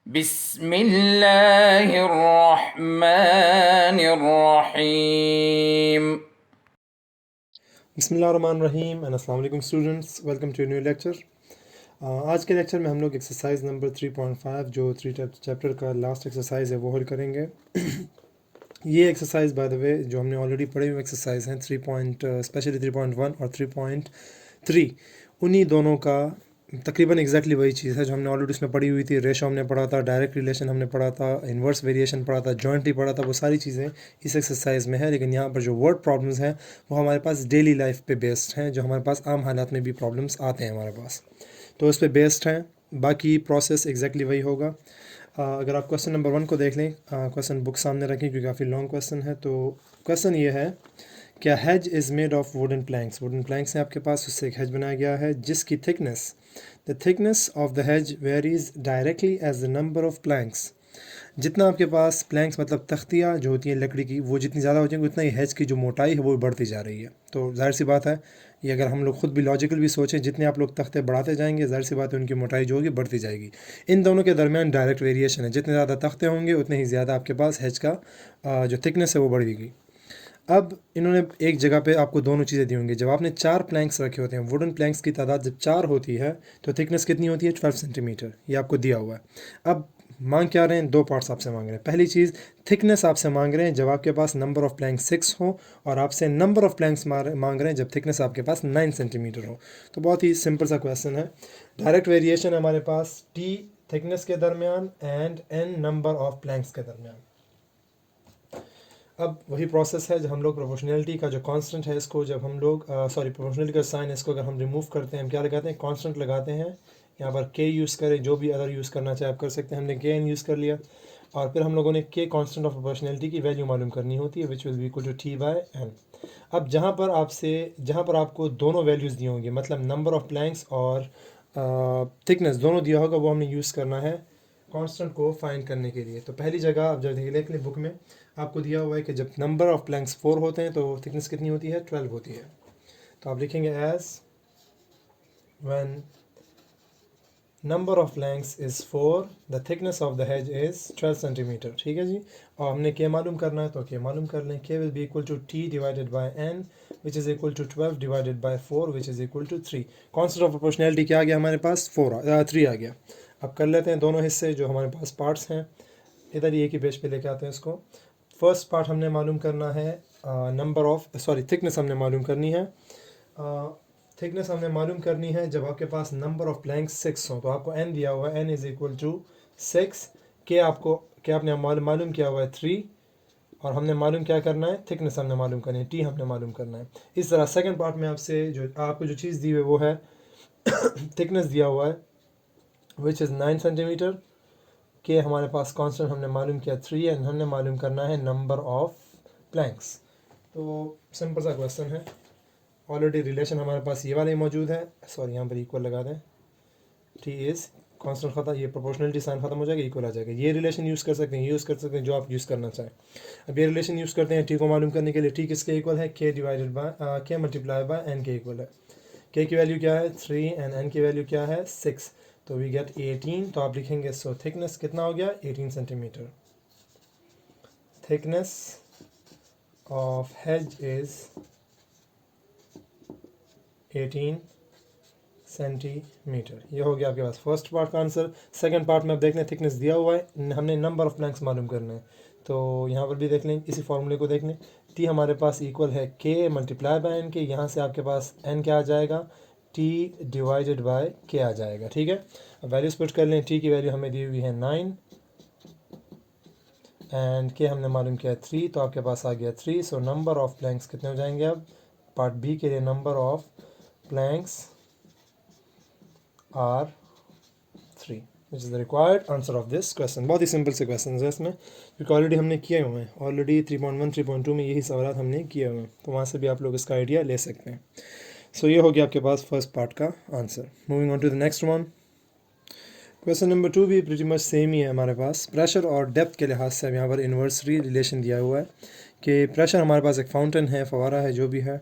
बिस्मिल्लाहिर्रहमानिर्रहीम। बिस्मिल्लाहिर्रहमानिर्रहीम एंड अस्सलाम वालेकुम students, welcome to new lecture. आज के लेक्चर में हम लोग एक्सरसाइज नंबर 3.5 जो 3 चैप्टर का लास्ट एक्सरसाइज है वो हल करेंगे। ये एक्सरसाइज बाय द वे जो हमने ऑलरेडी पढ़ी हुई एक्सरसाइज हैं स्पेशली 3.1 और 3.3, उन्हीं दोनों का तकरीबन एग्जैक्टली वही चीज़ है जो हमने ऑलरेडी उसमें पढ़ी हुई थी। रेशो हमने पढ़ा था, डायरेक्ट रिलेशन हमने पढ़ा था, इन्वर्स वेरिएशन पढ़ा था, जॉइंटली पढ़ा था। वो सारी चीज़ें इस एक्सरसाइज में है, लेकिन यहाँ पर जो वर्ड प्रॉब्लम्स हैं वो हमारे पास डेली लाइफ पे बेस्ड हैं, जो हमारे पास आम हालात में भी प्रॉब्लम्स आते हैं हमारे पास, तो उस पर बेस्ड हैं। बाकी प्रोसेस एग्जैक्टली वही होगा। अगर आप क्वेश्चन नंबर 1 को देख लें, क्वेश्चन बुक सामने रखें क्योंकि काफ़ी लॉन्ग क्वेश्चन है। तो क्वेश्चन ये है, क्या hedge is made of wooden planks. Wooden planks हैं आपके पास, उससे एक हेज बनाया गया है जिसकी thickness, the thickness of the hedge varies directly as the number of planks. जितना आपके पास प्लैंक्स मतलब तख्तियाँ जो होती हैं लकड़ी की, वो जितनी ज़्यादा हो जाएंगी उतना ही हेज की जो मोटाई है वो बढ़ती जा रही है। तो जाहिर सी बात है, ये अगर हम लोग खुद भी लॉजिकल भी सोचें, जितने आप लोग तख्ते बढ़ाते जाएंगे जाहिर सी बात है उनकी मोटाई जो होगी बढ़ती जाएगी। इन दोनों के दरमियान डायरेक्ट वेरिएशन है, जितने ज़्यादा तख्ते होंगे उतने ही ज़्यादा आपके पास हेज का जो थिकनेस है वो बढ़ेगी। अब इन्होंने एक जगह पे आपको दोनों चीज़ें दी होंगी। जब आपने 4 प्लैंक्स रखे होते हैं, वुडन प्लैंक्स की तादाद जब 4 होती है तो थिकनेस कितनी होती है, 12 सेंटीमीटर। ये आपको दिया हुआ है। अब मांग क्या रहे हैं, 2 पार्ट्स आपसे मांग रहे हैं। पहली चीज़, थिकनेस आपसे मांग रहे हैं जब आपके पास नंबर ऑफ़ प्लैंक्स 6 हो, और आपसे नंबर ऑफ़ प्लैंक्स मांग रहे हैं जब थिकनेस आपके पास 9 सेंटीमीटर हो। तो बहुत ही सिंपल सा क्वेश्चन है। डायरेक्ट वेरिएशन है हमारे पास टी थिकनेस के दरमियान and N number of planks के दरमियान। अब वही प्रोसेस है जब हम लोग प्रोपोर्शनलिटी का जो कांस्टेंट है इसको, जब हम लोग प्रोपोर्शनलिटी का साइन इसको अगर हम रिमूव करते हैं, हम क्या लगाते हैं, कांस्टेंट लगाते हैं। यहाँ पर के यूज़ करें, जो भी अदर यूज़ करना चाहे आप कर सकते हैं। हमने के एन यूज़ कर लिया, और फिर हम लोगों ने के कांस्टेंट ऑफ प्रोपोर्शनलिटी की वैल्यू मालूम करनी होती है, which will be equal to T by N. अब जहाँ पर आपको दोनों वैल्यूज़ दी होंगी, मतलब नंबर ऑफ़ प्लैंक्स और थिकनेस दोनों दिया होगा, वो हमने यूज़ करना है कांस्टेंट को फाइंड करने के लिए। तो पहली जगह आप जब देख लें बुक में आपको दिया हुआ है कि जब नंबर ऑफ़ प्लैंक्स 4 होते हैं तो थिकनेस कितनी होती है, 12 होती है। तो आप लिखेंगे as when number of planks is 4 the thickness of the hedge is 12 centimetre. ठीक है जी। और हमने के मालूम करना है तो के मालूम कर लें। K will be equal to T divided by N which is equal to 12 divided by 4 which is equal to 3। Constant of proportionality क्या आ गया हमारे पास, 3 आ गया। अब कर लेते हैं दोनों हिस्से जो हमारे पास पार्ट्स हैं, इधर ही एक ही पेज पे लेके आते हैं इसको। फर्स्ट पार्ट हमने मालूम करना है थिकनेस हमने मालूम करनी है। थिकनेस हमने मालूम करनी है जब आपके पास नंबर ऑफ़ प्लैंक्स 6 हो। तो आपको n दिया हुआ है, n इज़ इक्वल टू 6। के आपने मालूम किया हुआ है 3, और हमने मालूम क्या करना है, थिकनेस हमने मालूम करनी है, टी हमने मालूम करना है। इस तरह सेकंड पार्ट में आपको जो चीज़ दी हुई है वो है थिकनेस दिया हुआ है विच इज़ 9 सेंटीमीटर। के हमारे पास कांस्टेंट हमने मालूम किया 3, एंड हमने मालूम करना है नंबर ऑफ़ प्लैंक्स। तो सिंपल सा क्वेश्चन है। ऑलरेडी रिलेशन हमारे पास ये वाला ही मौजूद है, यहाँ पर इक्वल लगा दें। टी इज़ कांस्टेंट ख़त्म, ये प्रोपोर्शनलिटी साइन ख़त्म हो जाएगा, इक्वल आ जाएगा। ये रिलेशन यूज़ कर सकते हैं, जो आप यूज़ करना चाहें। अब ये रिलेशन यूज़ करते हैं टी को मालूम करने के लिए। टी किसके इक्वल है, के डिवाइडेड बाय के मल्टीप्लाई बाय एन के इक्वल है। के की वैल्यू क्या है, 3, एंड एन की वैल्यू क्या है, 6। तो वी गेट 18। तो आप लिखेंगे सो थिकनेस कितना हो गया, 18 centimetre. Thickness of hedge is 18 centimetre. ये हो गया आपके पास फर्स्ट पार्ट का आंसर। सेकंड पार्ट में अब देख लें, थिकनेस दिया हुआ है, हमने नंबर ऑफ़ प्लैंक्स मालूम करना है। तो यहाँ पर भी देख लें, इसी फॉर्मूले को देख लें। टी हमारे पास इक्वल है के मल्टीप्लाई बाय एन के। यहाँ से आपके पास एन क्या आ जाएगा, टी डिवाइडेड बाय के आ जाएगा। ठीक है, अब वैल्यूज पुट कर लें। टी की वैल्यू हमें दी हुई है 9, एंड के हमने मालूम किया 3, तो आपके पास आ गया 3। सो नंबर ऑफ़ प्लैंक्स कितने हो जाएंगे, अब पार्ट बी के लिए number of planks are 3, which is the required answer of this question. बहुत ही सिंपल से क्वेश्चन है इसमें, क्योंकि ऑलरेडी हमने किए हुए हैं। ऑलरेडी 3.1 3.2 में यही सवाल हमने किए हुए हैं, तो वहाँ से भी आप लोग इसका आइडिया ले सकते हैं। सो ये हो गया आपके पास फर्स्ट पार्ट का answer. Moving on to the next one. Question number 2 भी प्रीटी मच सेम ही है हमारे पास। प्रेशर और डेप्थ के लिहाज से यहाँ पर इन्वर्सरी रिलेशन दिया हुआ है कि प्रेशर हमारे पास एक फाउंटेन है, फवारा है, जो भी है,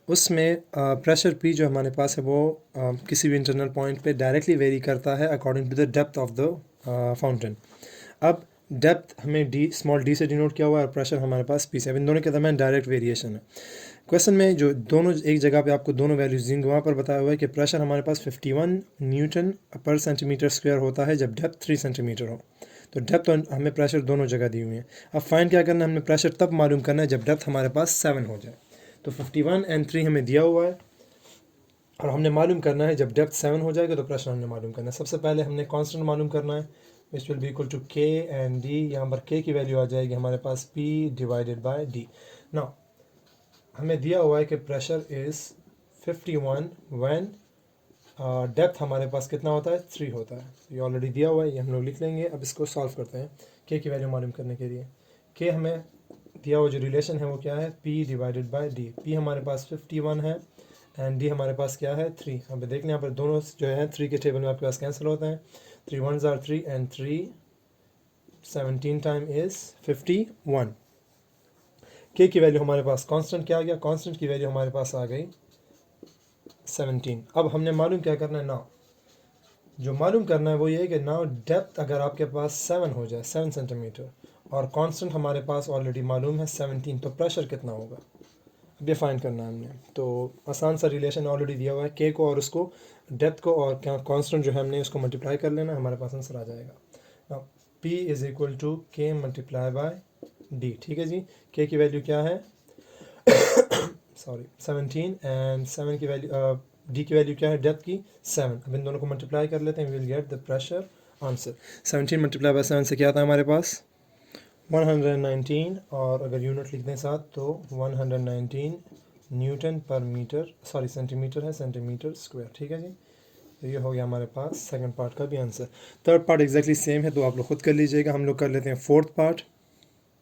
उसमें प्रेशर पी जो हमारे पास है वो किसी भी इंटरनल पॉइंट पे डायरेक्टली वेरी करता है according to the depth of the fountain. अब डेप्थ हमें डी स्मॉल डी से डिनोट किया हुआ है और प्रेशर हमारे पास पी से। अब इन दोनों के दरमियान डायरेक्ट वेरिएशन है। क्वेश्चन में जो दोनों एक जगह पे आपको दोनों वैल्यूज देंगे, वहाँ पर बताया हुआ है कि प्रेशर हमारे पास 51 न्यूटन पर सेंटीमीटर स्क्वायर होता है जब डेप्थ 3 सेंटीमीटर हो। तो डेप्थ और हमें प्रेशर दोनों जगह दी हुई है। अब फाइंड क्या करना है, हमने प्रेशर तब मालूम करना है जब डेप्थ हमारे पास 7 हो जाए। तो 51 और 3 हमें दिया हुआ है और हमने मालूम करना है जब डेप्थ 7 हो जाएगा तो प्रेशर हमने मालूम करना है। सबसे पहले हमने कांस्टेंट मालूम करना है, which will be equal to K and D. यहाँ पर के की वैल्यू आ जाएगी हमारे पास P divided by D. Now हमें दिया हुआ है कि प्रेशर इज़ 51 व्हेन डेप्थ हमारे पास कितना होता है, 3 होता है। ये ऑलरेडी दिया हुआ है, ये हम लोग लिख लेंगे। अब इसको सॉल्व करते हैं के की वैल्यू मालूम करने के लिए। के हमें दिया हुआ जो रिलेशन है वो क्या है, P divided by D. P हमारे पास 51 है एंड डी हमारे पास क्या है, 3। अब देख लें यहाँ पर दोनों जो है 3 के टेबल में आपके पास कैंसिल होते हैं। 3 1s are 3 and 3 17 time is 51। के की वैल्यू हमारे पास कांस्टेंट क्या आ गया, कांस्टेंट की वैल्यू हमारे पास आ गई 17। अब हमने मालूम क्या करना है, नाउ जो मालूम करना है वो ये है कि नाउ डेप्थ अगर आपके पास 7 हो जाए, 7 सेंटीमीटर, और कांस्टेंट हमारे पास ऑलरेडी मालूम है 17, तो प्रेशर कितना होगा अब ये फाइंड करना है हमने। तो आसान सा रिलेशन ऑलरेडी दिया हुआ है, के को और उसको डेप्थ को और कांस्टेंट जो है हमने उसको मल्टीप्लाई कर लेना, हमारे पास आंसर आ जाएगा। Now P is equal to K multiply by D. ठीक है जी, के की वैल्यू क्या है सॉरी 17 एंड 7 की वैल्यू डी की वैल्यू क्या है, डेप्थ की 7। अब इन दोनों को मल्टीप्लाई कर लेते हैं, we will get the pressure answer. 17 multiply by 7 से क्या आता है हमारे पास 119, और अगर यूनिट लिख दें साथ तो 119 न्यूटन पर मीटर, सॉरी सेंटीमीटर है, सेंटीमीटर स्क्वायर। ठीक है जी, तो ये हो गया हमारे पास सेकंड पार्ट का भी answer. Third part exactly same है, तो आप लोग खुद कर लीजिएगा। हम लोग कर लेते हैं फोर्थ पार्ट,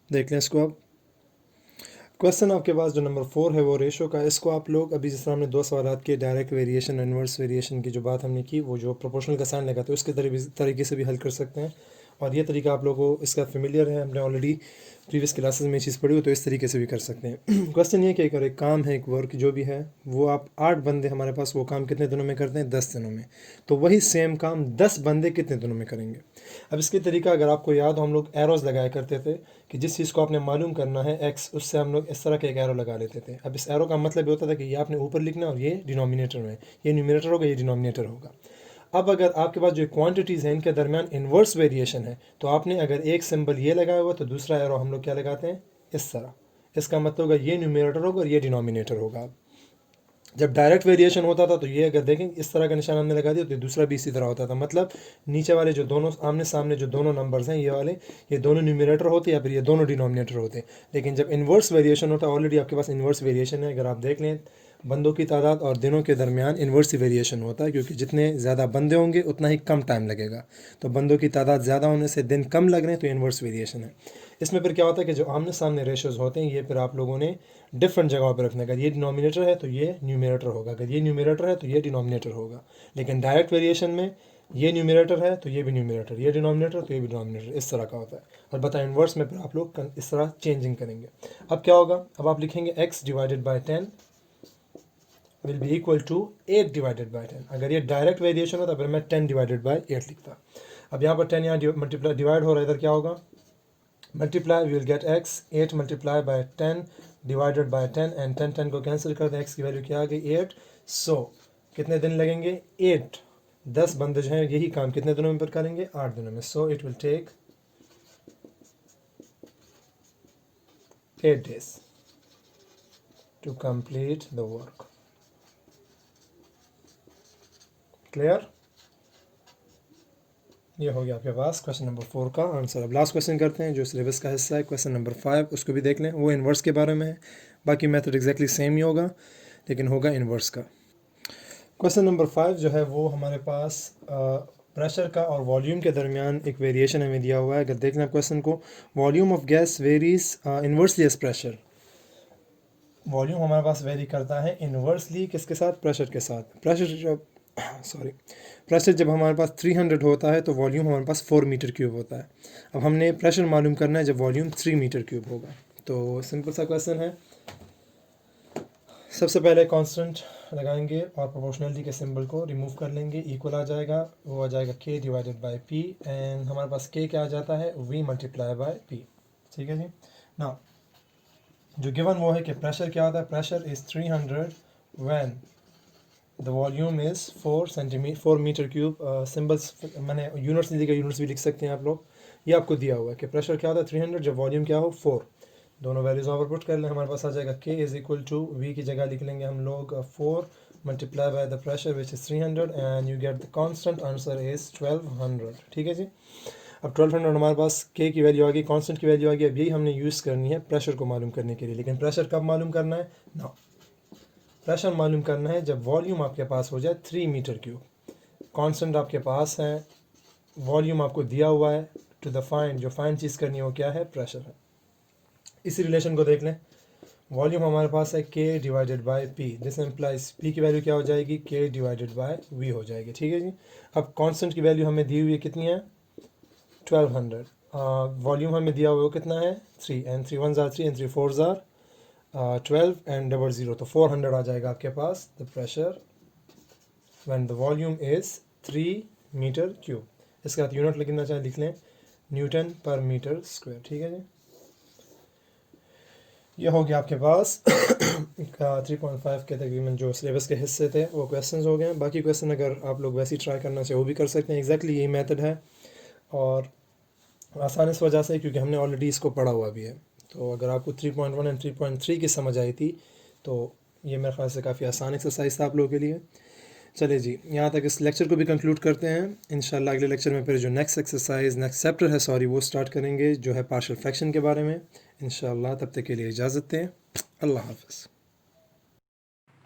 देख लें इसको। अब क्वेश्चन आपके पास जो नंबर 4 है वो रेशो का। इसको आप लोग अभी जिस तरह हमने 2 सवालात के डायरेक्ट वेरिएशन इन्वर्स वेरिएशन की जो बात हमने की, वो जो प्रोपोर्शनल का साइन लगा तो उसके तरीके से भी हल कर सकते हैं। और ये तरीका आप लोगों को इसका फेमिलियर है, हमने ऑलरेडी प्रीवियस क्लासेस में ये चीज़ पढ़ी हो, तो इस तरीके से भी कर सकते हैं। क्वेश्चन ये कि अगर एक काम है, एक वर्क जो भी है वो आप 8 बंदे हमारे पास वो काम कितने दिनों में करते हैं, 10 दिनों में। तो वही सेम काम 10 बंदे कितने दिनों में करेंगे। अब इसके तरीका अगर आपको याद हो, हम लोग एरोज़ लगाया करते थे कि जिस चीज़ को आपने मालूम करना है एक्स, उससे हम लोग इस तरह का एक एरो लगा लेते थे। अब इस एरो का मतलब ये होता था कि ये आपने ऊपर लिखना और ये डिनोमिनेटर में, ये न्यूमिनेटर होगा, ये डिनोमिनेटर होगा। अब अगर आपके पास जो क्वांटिटीज़ हैं इनके दरमियान इन्वर्स वेरिएशन है, तो आपने अगर एक सिंबल ये लगाया हुआ तो दूसरा एरो हम लोग क्या लगाते हैं, इस तरह। इसका मतलब होगा ये न्यूमिनेटर होगा और ये डिनोमिनेटर होगा। जब डायरेक्ट वेरिएशन होता था तो ये अगर देखें इस तरह का निशान हमने लगा दिया तो दूसरा भी इसी तरह होता था। मतलब नीचे वाले जो दोनों आमने सामने जो दोनों नंबर्स हैं ये वाले, ये दोनों न्यूमिनेटर होते हैं या फिर ये दोनों डिनोमिनेटर होते हैं। लेकिन जब इन्वर्स वेरिएशन होता है, ऑलरेडी आपके पास इन्वर्स वेरिएशन है। अगर आप देख लें बंदों की तादाद और दिनों के दरमियान इन्वर्स वेरिएशन होता है, क्योंकि जितने ज़्यादा बंदे होंगे उतना ही कम टाइम लगेगा। तो बंदों की तादाद ज़्यादा होने से दिन कम लग रहे हैं, तो इन्वर्स वेरिएशन है। इसमें फिर क्या होता है कि जो आमने सामने रेशोज़ होते हैं ये फिर आप लोगों ने डिफरेंट जगहों पर रखना है। अगर ये डिनोमिनेटर है तो ये न्यूमिनेटर होगा, अगर ये न्यूमिनेटर है तो ये डिनोमिनेटर होगा। लेकिन डायरेक्ट वेरिएशन में ये न्यूमिनेटर है तो ये भी न्यूमिनेटर, ये डिनोमिनेटर तो ये भी डिनोमिनेटर, इस तरह का होता है। और बताएं इन्वर्स में फिर आप लोग इस तरह चेंजिंग करेंगे। अब क्या होगा, अब आप लिखेंगे x divided by 10 will be equal to 8 divided by 10। अगर ये डायरेक्ट वेरिएशन होता फिर मैं 10 डिवाइडेड बाई 8 लिखता। अब यहाँ पर 10 यहाँ मल्टीप्लाई डिवाइड हो रहा है, इधर क्या होगा multiply, we will get x 8 multiply by 10 divided by 10 and 10 को कैंसिल कर दें, x की वैल्यू क्या आ गई 8। सो कितने दिन लगेंगे 8, 10 बंदे जो हैं यही काम कितने दिनों में करेंगे, 8 दिनों में। So it will take 8 days to complete the work. Clear, ये हो गया आपके पास क्वेश्चन नंबर 4 का आंसर। अब लास्ट क्वेश्चन करते हैं जो सिलेबस का हिस्सा है, क्वेश्चन नंबर 5, उसको भी देख लें। वो इन्वर्स के बारे में है, बाकी मेथड एग्जैक्टली सेम ही होगा लेकिन होगा इन्वर्स का। क्वेश्चन नंबर 5 जो है वो हमारे पास प्रेशर का और वॉल्यूम के दरमियान एक वेरिएशन हमें दिया हुआ है। अगर देखना क्वेश्चन को, volume of gas varies inversely as pressure. Volume हमारे पास वेरी करता है इन्वर्सली किसके साथ, प्रेशर के साथ। प्रेशर जब हमारे पास 300 होता है तो वॉल्यूम हमारे पास 4 मीटर क्यूब होता है। अब हमने प्रेशर मालूम करना है जब वॉल्यूम 3 मीटर क्यूब होगा। तो सिंपल सा क्वेश्चन है। सबसे पहले कांस्टेंट लगाएंगे और प्रोपोर्शनलिटी के सिंबल को रिमूव कर लेंगे, इक्वल आ जाएगा, वो आ जाएगा k divided by p and हमारे पास k क्या आ जाता है v मल्टीप्लाई बाय p। ठीक है जी। ना जो गिवन वो है कि प्रेशर क्या होता है, pressure is 300 when the volume is 4 metre cube. Symbols मैंने यूनिट्स नहीं दिया, यूनिट्स भी लिख सकते हैं आप लोग। ये आपको दिया हुआ है कि प्रेशर क्या होता है 300 जब वॉल्यूम क्या हो 4। दोनों वैल्यूज वहाँ पर पुट कर लें, हमारे पास आ जाएगा k is equal to v की जगह लिख लेंगे हम लोग 4 multiply by the pressure which is 300 and you get the constant answer is 1200। ठीक है जी। अब 1200 हमारे पास k की वैल्यू आ गई, कांस्टेंट की वैल्यू आ गई। अब यही हमने यूज़ करनी है प्रेशर को मालूम करने के लिए। लेकिन प्रेशर कब मालूम करना है ना, प्रेशर मालूम करना है जब वॉल्यूम आपके पास हो जाए 3 मीटर क्यूब। कांस्टेंट आपके पास है, वॉल्यूम आपको दिया हुआ है, टू द फाइंड जो फाइंड चीज़ करनी है वो क्या है, प्रेशर है। इसी रिलेशन को देख लें, वॉल्यूम हमारे पास है k divided by p, this implies p की वैल्यू क्या हो जाएगी, k डिवाइडेड बाय v हो जाएगी। ठीक है जी। अब कांस्टेंट की वैल्यू हमें दी हुई है कितनी है 1200, वॉल्यूम हमें दिया हुआ है कितना है 3 एंड 3 1 3 एंड 3 4 12 एंड 00, तो 400 आ जाएगा आपके पास the pressure when the volume is 3 metre cube. इसके बाद यूनिट लिखना चाहे लिख लें, न्यूटन पर मीटर स्क्वायर। ठीक है जी। ये हो गया आपके पास 3.5 के तकरीबन जो सिलेबस के हिस्से थे वो क्वेश्चंस हो गए। बाकी क्वेश्चन अगर आप लोग वैसे ही ट्राई करना चाहे वो भी कर सकते हैं, एग्जैक्टली यही मेथड है और आसान इस वजह से क्योंकि हमने ऑलरेडी इसको पढ़ा हुआ भी है। तो अगर आपको 3.1 एंड 3.3 की समझ आई थी तो ये मेरे ख्याल से काफ़ी आसान एक्सरसाइज था आप लोगों के लिए। चलिए जी, यहाँ तक इस लेक्चर को भी कंक्लूड करते हैं। इंशाल्लाह अगले लेक्चर में फिर जो नेक्स्ट एक्सरसाइज नेक्स्ट चैप्टर है सॉरी वो स्टार्ट करेंगे जो है पार्शियल फ्रैक्शन के बारे में इंशाल्लाह। तब तक के लिए इजाज़त दें, अल्लाह हाफ़िज़।